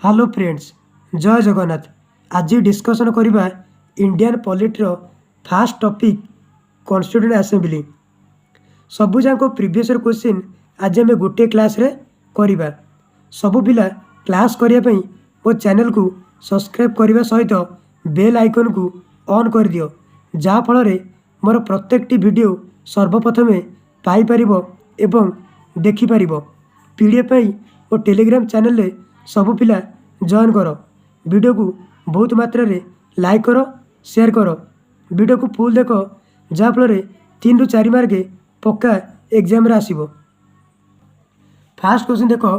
Hello friends, जय जगन्नाथ। आज discussion करबा इंडियन पॉलिटर फास्ट टॉपिक कॉन्स्टिट्यूएंट असेंबली। सबू जाक प्रीवियस क्वेश्चन आज आम गोटे क्लास रे करबा। सबू पिला क्लास करिया पई मो चैनल को सब्सक्राइब करने सहित बेल आइकन को ऑन कर दियो, जहाँ फल रे मोर प्रत्येकटी वीडियो सर्वप्रथमे पाई परिबो एवं देखि परिबो। पीडीएफ पई मो टेलीग्राम चैनल रे सबू पिला जॉइन करो। वीडियो को बहुत मात्रा रे लाइक करो, शेयर करो। वीडियो को फुल देखो, जहाँ फल रे 3 ରୁ 4 मार्क पक्का एग्जाम रे आसीबो। फर्स्ट क्वेश्चन देखो,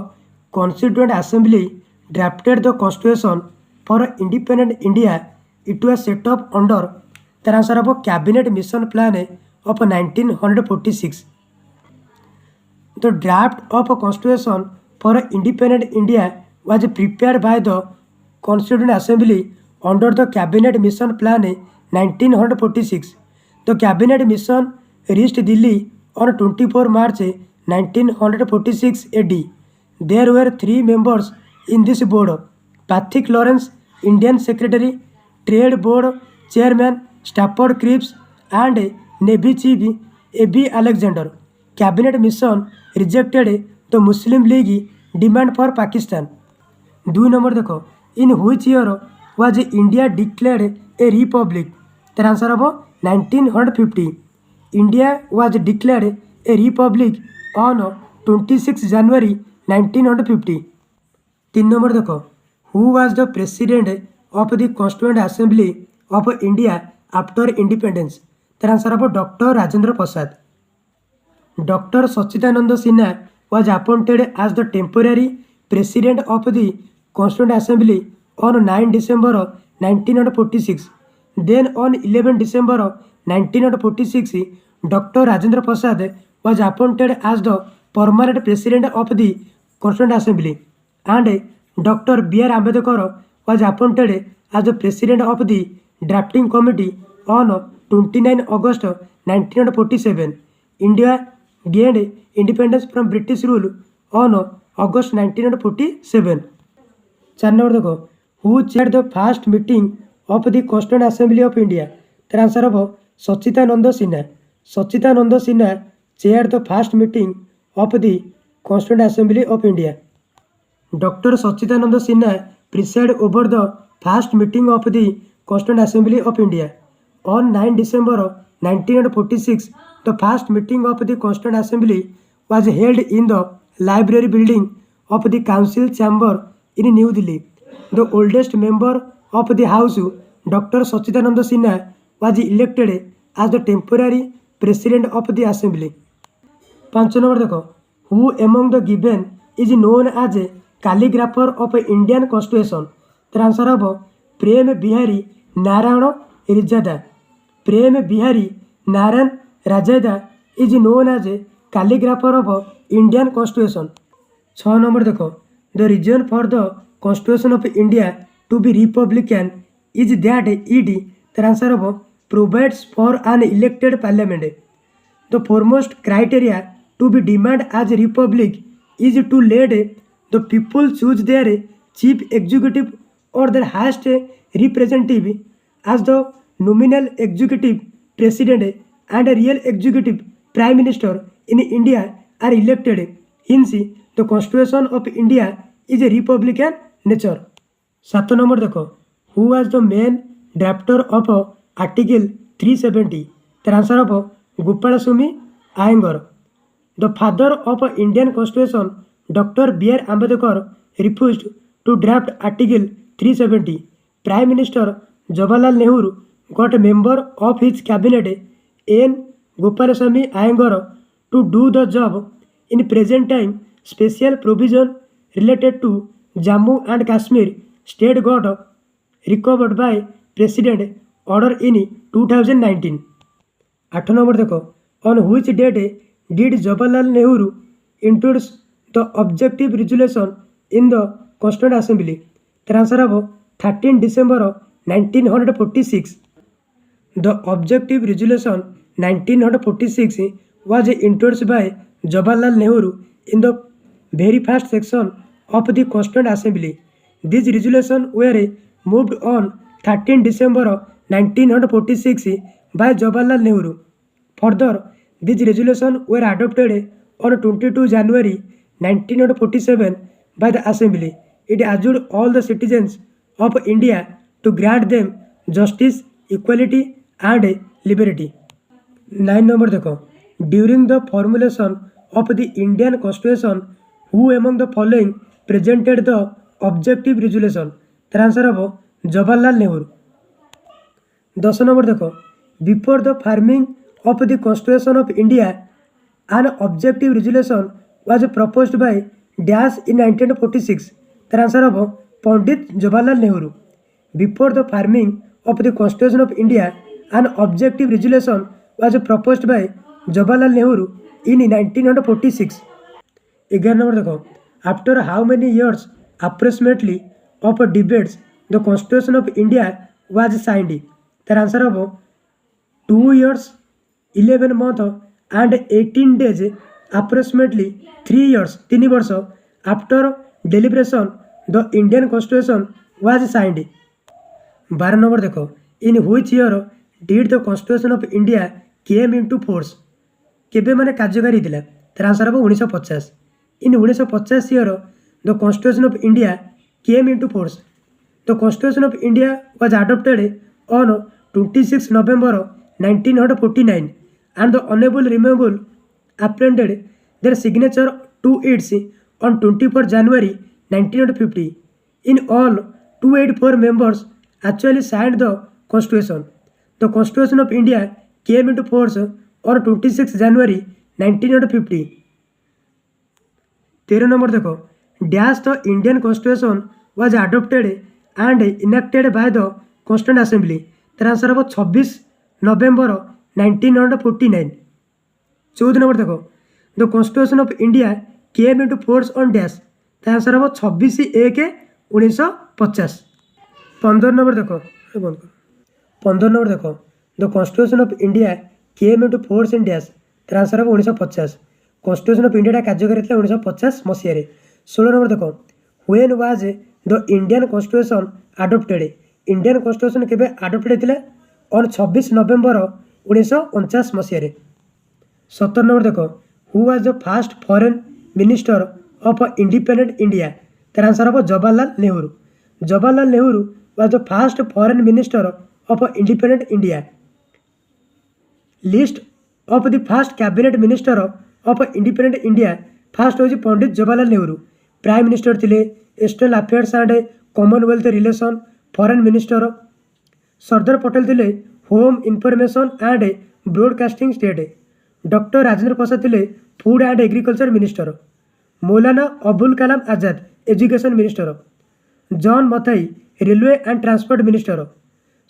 constituent assembly drafted the constitution for independent India. It was set up under, तार आंसर हम cabinet mission plan of 1946। The draft of a constitution for independent India was prepared by the Constituent Assembly under the Cabinet Mission Plan 1946. The Cabinet Mission reached Delhi on 24 March 1946 AD. There were 3 members in this board: Patrick Lawrence, Indian Secretary, Trade Board Chairman Stafford Cripps, and Navy Chief A.B. Alexander. Cabinet Mission rejected the Muslim League demand for Pakistan. 2 number देखो, in which year was India declared a republic? तर answer हम 1950। India was declared a republic on 26 January 1950। 3 number देखो, who was the president of the Constituent Assembly of India after independence? तर answer हम doctor Rajendra Prasad. Dr. Sachidananda Sinha was appointed as the temporary president of the Constituent Assembly on 9 December 1946. Then on 11 December 1946, Dr. Rajendra Prasad was appointed as the permanent president of the Constituent Assembly, and Dr. B.R. Ambedkar was appointed as the president of the drafting committee on 29 August 1947. India gained independence from British rule on August 1947. 4 number देखो, who chaired the first meeting of the Constituent Assembly of India? तर answer हम सच्चिदानंद सिन्हा। सच्चिदानंद Sinha chaired the first meeting of the Constituent Assembly of India. Dr. Sachidananda Sinha presided over the first meeting of the Constituent Assembly of India on 9 December 1946. The first meeting of the Constituent Assembly was held in the library building of the Council Chamber in New Delhi. The oldest member of the House, Dr. Sachidananda Sinha, was elected as the temporary president of the Assembly. 5 number देखो, who among the given is known as a calligrapher of Indian Constitution? तर answer हम Prem Bihari Narayan Raizada. Prem Bihari Narayan Raizada is known as a calligrapher of Indian Constitution. 6 number देखो, the reason for the Constitution of India to be republican is that it, तर answer हम provides for an elected parliament. The foremost criteria to be demand as a republic is to let the people choose their chief executive or their highest representative as the nominal executive president and a real executive prime minister in India are elected. Hence, the Constitution of India is a republican nature. 7 number देखो, who was the main drafter of Article 370? तर answer हम Gopalaswami Ayyangar. The father of Indian Constitution, Dr. B.R. Ambedkar, refused to draft Article 370. Prime Minister Jawaharlal Nehru got a member of his cabinet, N. Gopalaswamy Iyengar, to do the job. In present time, special provision related to Jammu and Kashmir state got recovered by President order in 2019. 8 number देखो, on which date did Jawaharlal Nehru introduce the objective resolution in the Constituent Assembly? तर answer हम 13 December 1946. The objective resolution 1946 was introduced by Jawaharlal Nehru in the very first section of the Constituent Assembly. These resolutions were moved on 13 December 1946 by Jawaharlal Nehru. Further, these resolutions were adopted on 22 January 1947 by the Assembly. It assured all the citizens of India to grant them justice, equality, and liberty. 9 number देखो, during the formulation of the Indian Constitution, who among the following presented the objective resolution? तर answer हम Jawaharlal Nehru. 10 number देखो, before the forming of the constitution of India an objective resolution was proposed by Dash in 1946. तर answer हम Pandit Jawaharlal Nehru. Before the forming of the constitution of India an objective resolution was proposed by Jawaharlal Nehru in 1946. 11 number देखो, after how many years approximately of debates the constitution of India was signed. तर answer हम 2 years 11 months and 18 days approximately 3 years 3 वर्ष after deliberation the Indian constitution was signed. 12 number देखो, in which year did the constitution of India came into force? केबे माने कार्यकारी थिला? तर answer हम 1950. In 1950 year the constitution of India came into force. The constitution of India was adopted on 26 November 1949 and the honorable removable appended their signature to it on 24 January 1950. In all, 284 members actually signed the constitution. The Constitution of India came into force on 26 January 1950. 13 number देखो, Dash the Indian Constitution was adopted and enacted by the Constituent Assembly. तर answer हम 26 November 1949. 14 number देखो, the constitution of India came into force on dash. तर answer हम 26/1/1950. 15 number देखो, 15 number देखो, the constitution of India came into force in dash. तर answer हम 1950. Constitution of India कार्यकारी 1950 मसीह. 16 नंबर देखो, when was the Indian constitution adopted. Indian constitution केबे आडप्टेड होता ऑन 26 नवंबर 1949 मसीह. 17 नंबर देखो, who was the first foreign minister of independent India. तर आंसर हम Jawaharlal Nehru. Jawaharlal Nehru was the first foreign minister of independent India. List of the first cabinet minister of independent India. First हूँ Pandit Jawaharlal Nehru. Prime minister थे external affairs and commonwealth relation foreign minister. Sardar Patel थे home information and broadcasting state. Doctor Rajendra Prasad थे food and agriculture minister. Maulana Abul Kalam Azad education minister. John Mathai railway and transport minister.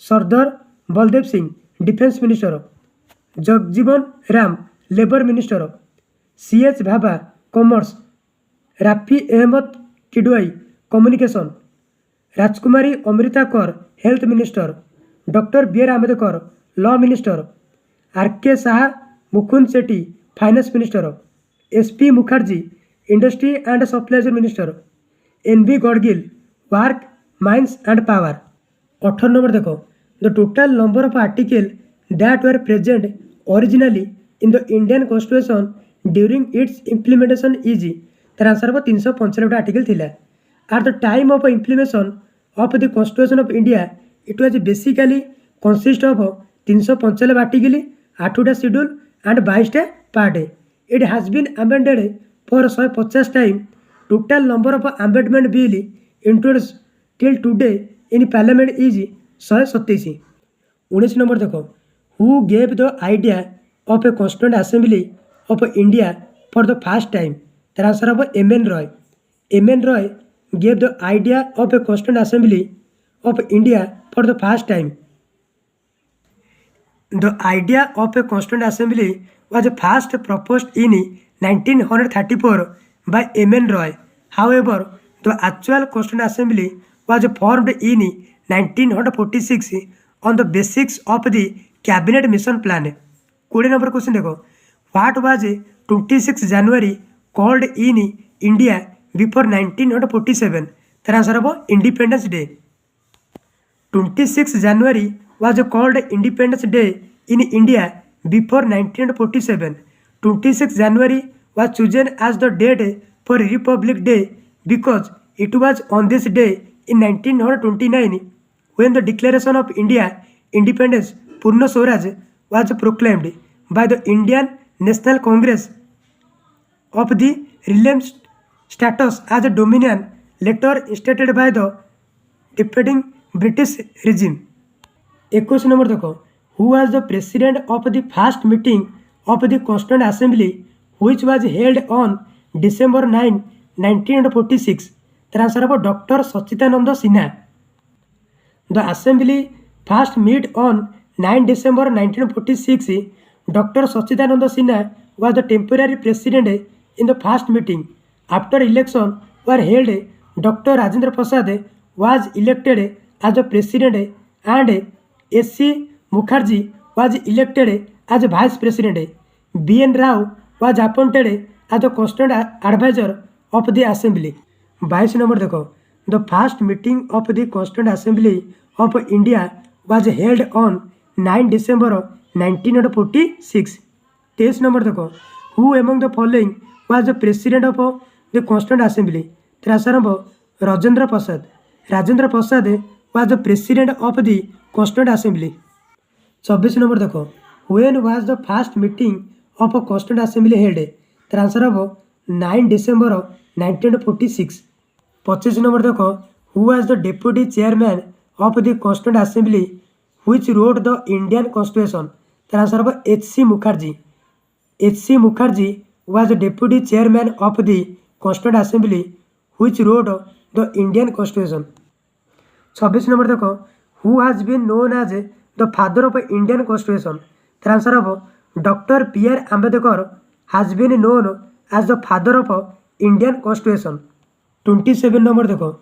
Sardar Baldev Singh defence minister. Jagjivan Ram labour minister. CH Bhabha commerce. Rafi Ahmed Kidwai communication. Rajkumari Amrita Kaur health minister. Doctor BR Ambedkar law minister. RK Shah Mukund Sethi finance minister. SP Mukherjee industry and supply chain minister. NB Gadgil work mines and power. 18 number देखो, the total number of article that were present originally in the Indian constitution during its implementation is. तर answer हम 395 article थिला. At the time of implementation of the constitution of India it was basically consist of 395 article, 8टा schedule and 22टा part. It has been amended for 150 time. Total number of amendment bill introduce till today in parliament is 127. 19 number देखो, who gave the idea of a constituent assembly of India for the first time. तर answer हम MN Roy. MN Roy gave the idea of a constituent assembly of India for the first time. The idea of a constituent assembly was first proposed in 1934 by MN Roy. However, the actual constituent assembly was formed in 1946 on the basis of the cabinet mission plan. 20 number question देखो, what was 26 January called in India before 1947. Their answer about Independence Day. 26 January was called Independence Day in India before 1947. 26 January was chosen as the date for Republic Day because it was on this day in 1929 when the Declaration of India Independence Purna Swaraj was proclaimed by the Indian National Congress of the realm status as a dominion later instated by the defeating British regime. 21 number देखो, who was the president of the first meeting of the Constituent Assembly which was held on December 9, 1946? The answer about Dr. Sachidananda Sinha. The assembly first met on 9 December 1946. Dr. Sachidananda Sinha was the temporary president in the first meeting. After election were held, Dr. Rajendra Prasad was elected as the president and S.C. Mukherjee was elected as vice president. B.N. Rao was appointed as the constant advisor of the assembly. 22 number देखो, the first meeting of the Constituent Assembly of India was held on 9 December 1946. 23 number देखो, who among the following was the president of the Constituent Assembly? Trasarambho Rajendra Prasad. Rajendra Prasad was the president of the Constituent Assembly. 24 number देखो, when was the first meeting of a Constituent Assembly held? The answer of 9 December 1946. 25 number देखो, who was the deputy chairman of the Constituent Assembly which wrote the Indian Constitution? The answer of H.C. Mukherjee. H.C. Mukherjee was the deputy chairman of the Constituent Assembly which wrote the Indian Constitution. 26 number देखो, who has been known as the father of Indian Constitution? The answer of Dr. P.R. Ambedkar has been known as the father of Indian Constitution. 27 number देखो,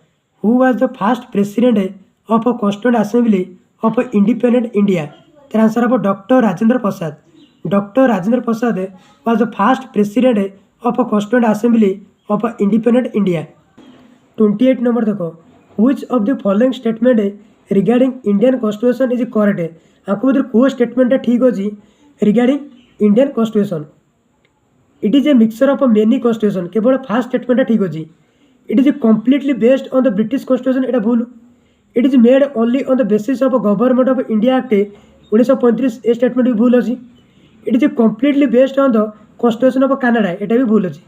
who was the first president of a Constituent Assembly of Independent India? The answer of Dr. Rajendra Prasad. Dr. Rajendra Prasad was the first president of a Constituent Assembly of Independent India. 28 number देखो, which of the following statement regarding Indian Constitution is correct? आपको बोधे को statement ठीक अच्छी regarding Indian constitution. It is a mixture of many constitution. केवल first statement ठीक अच्छी. It is completely based on the British constitution. एटा भूल. It is made only on the basis of Government of India Act 1935. ए statement भी भूल अच्छी. It is completely based on the constitution of Canada. एटा भी भूल अच्छी.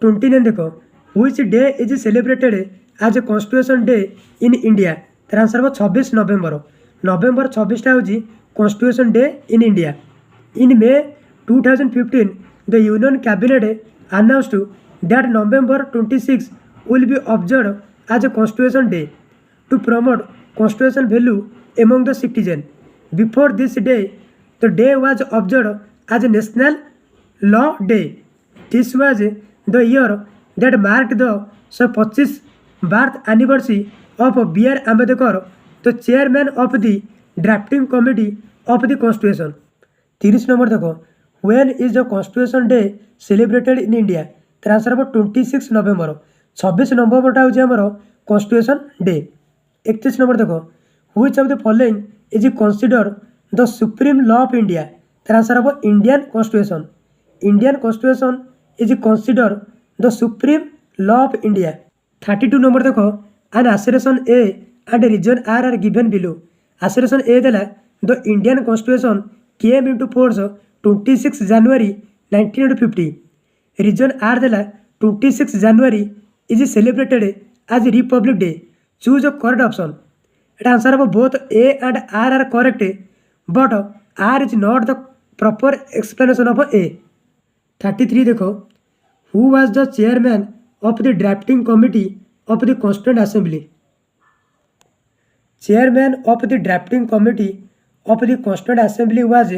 29 देखो, which day is celebrated as a constitution day in India? तर आंसर हम 26 नवेम्बर. नवेम्बर 26 हूँ constitution day in India. In may 2015 the union cabinet announced that November 26 will be observed as a constitution day to promote constitutional value among the citizen. Before this day, the day was observed as a national law day. This was the year that marked the 25th birth anniversary of B.R. Ambedkar, the chairman of the drafting committee of the constitution. 30 number देखो, when is the constitution day celebrated in India? तर answer हम 26 नवेम्बर. 26 नवेम्बर हूँ आमर constitution day. 31 number देखो, which of the following is considered the supreme law of India? तर answer हम Indian constitution. Indian constitution is considered the supreme law of India. 32 number देखो, an assertion A and reason are given below. Assertion A देला the Indian constitution came into force 26 January 1950. Reason R देला 26 January is celebrated as Republic Day. Choose a correct option. It answer of both A and R are correct, but R is not the proper explanation of A. 33 देखो, who was the chairman of the drafting committee of the Constituent Assembly? Chairman of the drafting committee of the Constituent Assembly was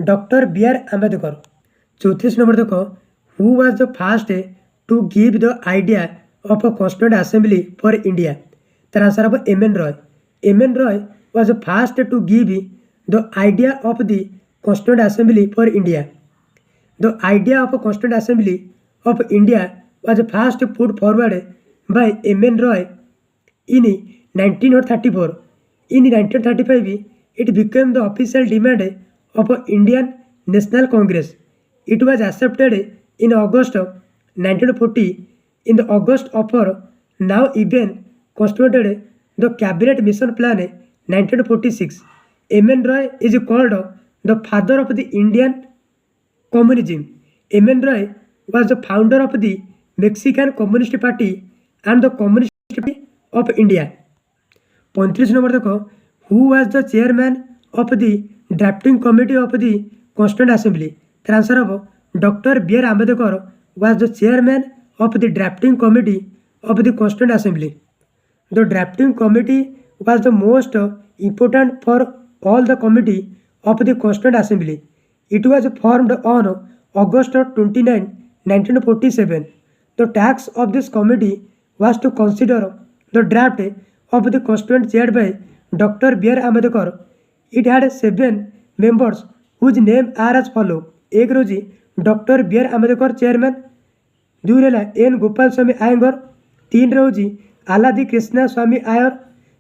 Dr. B.R. Ambedkar. 34 number देखो, who was the first to give the idea of a Constituent Assembly for India? तर answer अब M.N. Roy. M.N. Roy was the first to give the idea of the Constituent Assembly for India. The idea of a Constituent Assembly of India was first put forward by M.N. Roy In 1934, in 1935, it became the official demand of Indian National Congress. It was accepted in August 1940. In the August offer, now even constituted the Cabinet Mission Plan 1946. M.N. Roy is called the father of the Indian communism. M.N. Roy was the founder of the Mexican Communist Party and the Communist Party of India. 35 number देखो, who was the chairman of the drafting committee of the constituent assembly. The answer of doctor B R Ambedkar was the chairman of the drafting committee of the constituent assembly. The drafting committee was the most important for all the committee of the constituent assembly. It was formed on August 29, 1947. The task of this committee was to consider the draft of the constituent chaired by Dr. B.R. Ambedkar. It had 7 members whose names are as follow. एक रोजी doctor B R Ambedkar chairman, दुई रहा N Gopal Swami Iyengar, तीन रोजी आलादी कृष्णा स्वामी आयर,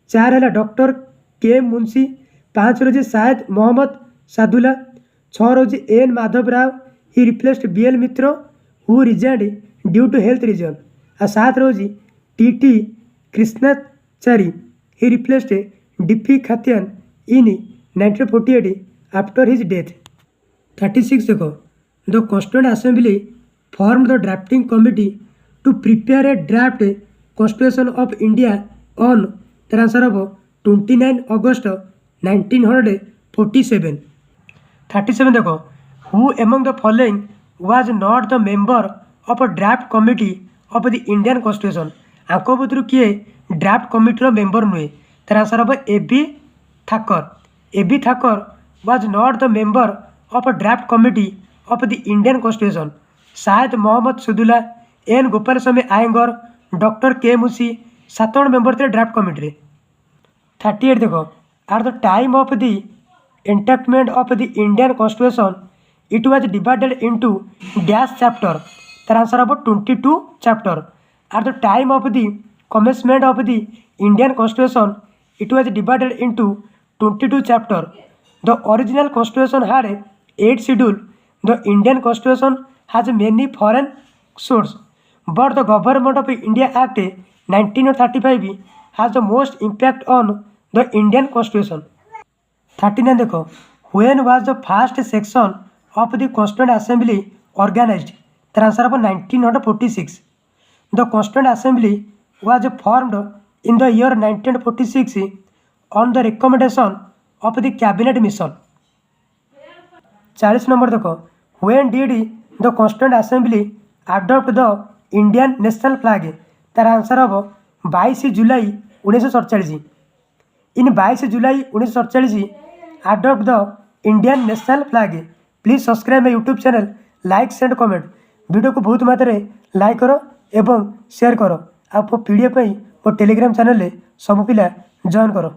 चार है doctor K Munshi, पाँच रोजी शायद मोहम्मद सादुल्ला, छः रोजी N Madhav Rao, he replaced B L Mitter who resigned due to health reason, और सात रोजी T T Krishnamachari, he replaced D P Khaitan in 1948 after his death. 36 देखो, the constituent assembly form the drafting committee to prepare a draft constitution of India on the answer of 29 August 1947। 37 देखो, who among the following was not the member of a draft committee of the Indian constitution. आंको भितर किए draft कमिटीर member नुहे। तर answer हम A B Thakar. A B Thakar was not the member of a draft committee of the Indian constitution. Syed Mohammad Saadulla, N Gopal Swami Ayyangar, doctor K Munshi 7 जन member थे draft committee. 38 देखो, at the time of the enactment of the Indian constitution it was divided into dash chapter. तर answer हम 22 chapter. At the time of the commencement of the Indian Constitution, it was divided into 22 chapters. The original Constitution had 8 schedules. The Indian Constitution has many foreign sources, but the Government of India Act 1935 has the most impact on the Indian Constitution. 39 देखो, when was the first section of the Constituent Assembly organized? The answer of 1946. The Constituent Assembly was formed in the year 1946 on the recommendation of the Cabinet Mission. 40 number देखो, when did the Constituent Assembly adopt the Indian National Flag? तार answer हम 22 जुलाई 1947। इन 22 जुलाई 1947 adopt the Indian National Flag. Please subscribe my YouTube channel, like send comment. Video को बहुत मात्रा like करो एवं share करो। आप पीडीएफ मो टेलीग्राम चैनल सब पिला जॉइन करो।